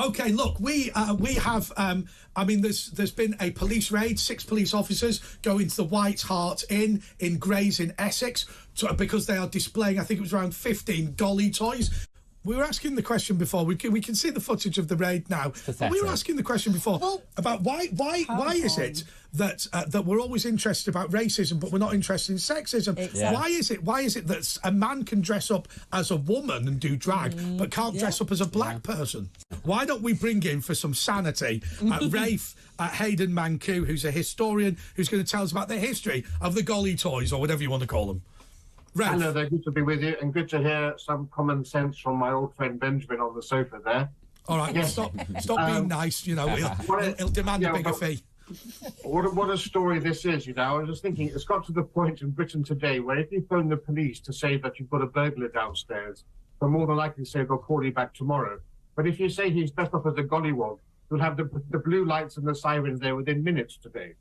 Okay, look, we have. I mean, there's been a police raid. 6 police officers go into the White Hart Inn in Grays in Essex because they are displaying, I think it was around 15 dolly toys. We were asking the question before. We can see the footage of the raid now. But we were asking the question before about why is it that we're always interested about racism, but we're not interested in sexism? Exactly. Why is it that a man can dress up as a woman and do drag, but can't dress up as a black person? Why don't we bring in, for some sanity, Rafe Heydel-Mankoo, who's a historian, who's going to tell us about the history of the golly toys, or whatever you want to call them. Rafe. Hello there, good to be with you, and good to hear some common sense from my old friend Benjamin on the sofa there. All right, yes. stop being nice, you know, he'll demand a bigger fee. What a story this is, you know. I was just thinking, it's got to the point in Britain today where if you phone the police to say that you've got a burglar downstairs, they'll more than likely say they'll call you back tomorrow. But if you say he's dressed up as a gollywog, you'll have the blue lights and the sirens there within minutes today.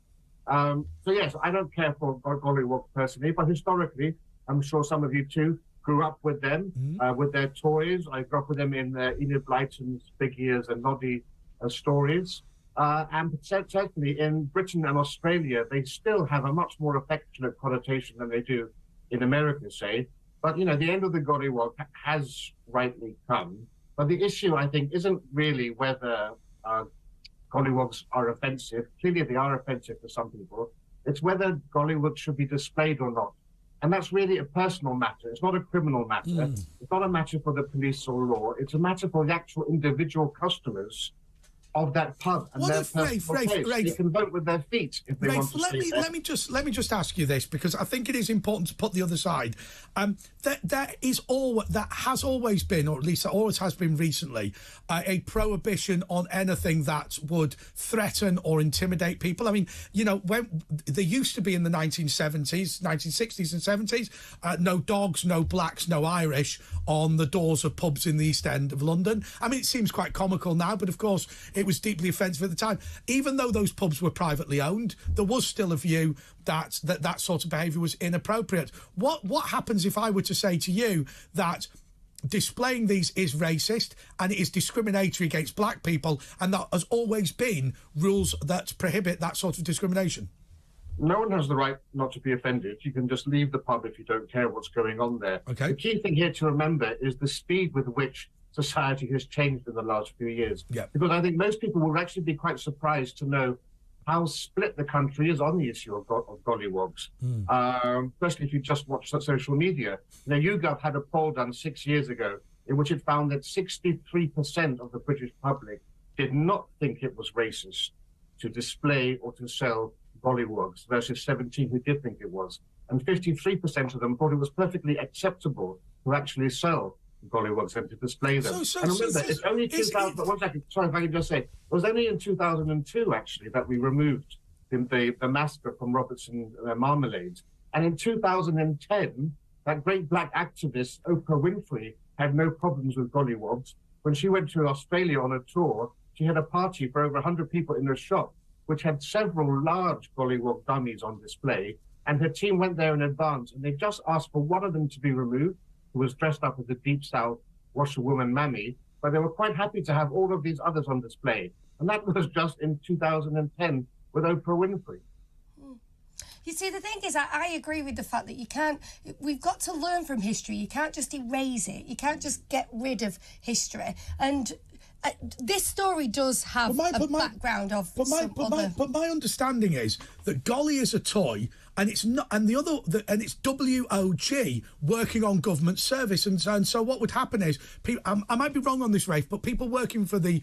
So yes, I don't care for gollywog personally, but historically, I'm sure some of you too grew up with them, with their toys. I grew up with them in Enid Blyton's Big Ears and Noddy stories. And certainly in Britain and Australia, they still have a much more affectionate connotation than they do in America, say. But, you know, the end of the gollywog has rightly come. But the issue, I think, isn't really whether gollywogs are offensive. Clearly, they are offensive for some people. It's whether gollywogs should be displayed or not. And that's really a personal matter. It's not a criminal matter. It's not a matter for the police or law. It's a matter for the actual individual customers of that pub and their personal taste. They can vote with their feet if they want to see that. Let me just ask you this, because I think it is important to put the other side. That has always been, or at least always has been recently, a prohibition on anything that would threaten or intimidate people. I mean, you know, when there used to be in the 1960s and 70s, no dogs, no blacks, no Irish on the doors of pubs in the East End of London. I mean, it seems quite comical now, but of course it was deeply offensive at the time. Even though those pubs were privately owned, there was still a view that sort of behaviour was inappropriate. What happens if I were to say to you that displaying these is racist and it is discriminatory against black people, and that has always been rules that prohibit that sort of discrimination? No one has the right not to be offended. You can just leave the pub if you don't care what's going on there. Okay. The key thing here to remember is the speed with which society has changed in the last few years. Yeah. Because I think most people will actually be quite surprised to know how split the country is on the issue of gollywogs, especially if you just watch social media. Now, YouGov had a poll done 6 years ago in which it found that 63% of the British public did not think it was racist to display or to sell gollywogs versus 17 who did think it was. And 53% of them thought it was perfectly acceptable to actually sell gollywogs and to display them. And remember, it's only 2000. One second, sorry if I can just say, it was only in 2002 actually that we removed the massacre from Robertson Marmalade, and in 2010 that great black activist Oprah Winfrey had no problems with gollywogs. When she went to Australia on a tour, she had a party for over 100 people in a shop which had several large gollywog dummies on display, and her team went there in advance and they just asked for one of them to be removed, who was dressed up as a Deep South washerwoman mammy, but they were quite happy to have all of these others on display. And that was just in 2010 with Oprah Winfrey. You see, the thing is, I agree with the fact that we've got to learn from history. You can't just erase it. You can't just get rid of history. And this story does have a background of But my understanding is that golly is a toy, and it's not, and it's WOG, working on government service, and so what would happen is, I might be wrong on this, Rafe, but people working for the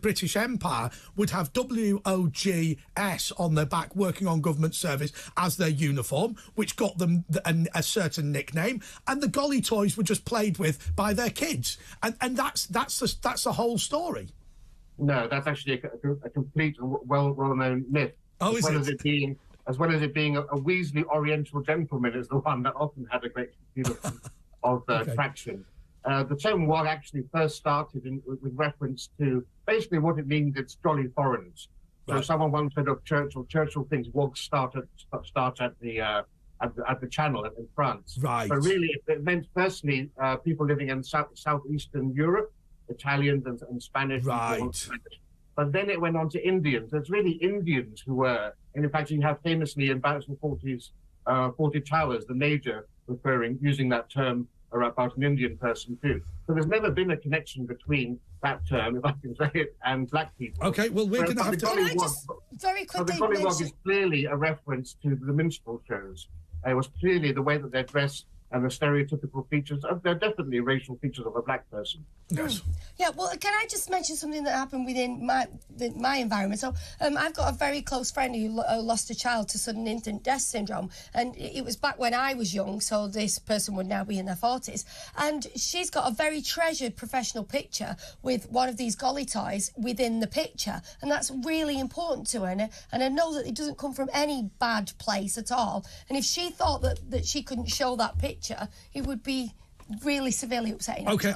British Empire would have WOGS on their back, working on government service, as their uniform, which got them a certain nickname, and the golly toys were just played with by their kids, and that's the whole story. No, that's actually a complete well-known myth. Oh, is it? As well as it being a Weasley Oriental gentleman is the one that often had a great deal of traction. The term "wog" actually first started with reference to basically what it means. It's jolly foreigners. Right. So someone once said of Churchill thinks wogs start at the Channel in France. Right. But really, it meant firstly people living in southeastern Europe, Italians and Spanish. Right. But then it went on to Indians. It's really Indians who were, and in fact, you have famously in Back to the 40s, 40 Towers, the major using that term about an Indian person too. So there's never been a connection between that term, if I can say it, and black people. Okay, well, we're going to have to... Can I just very quickly the Gollywog is clearly a reference to the minstrel shows. It was clearly the way that they're dressed and the stereotypical features. They're definitely racial features of a black person. Yes. Yeah, well, can I just mention something that happened within my environment? So I've got a very close friend who lost a child to sudden infant death syndrome, and it was back when I was young, so this person would now be in their 40s, and she's got a very treasured professional picture with one of these golly toys within the picture, and that's really important to her, and I know that it doesn't come from any bad place at all, and if she thought that she couldn't show that picture, it would be really severely upsetting. Okay,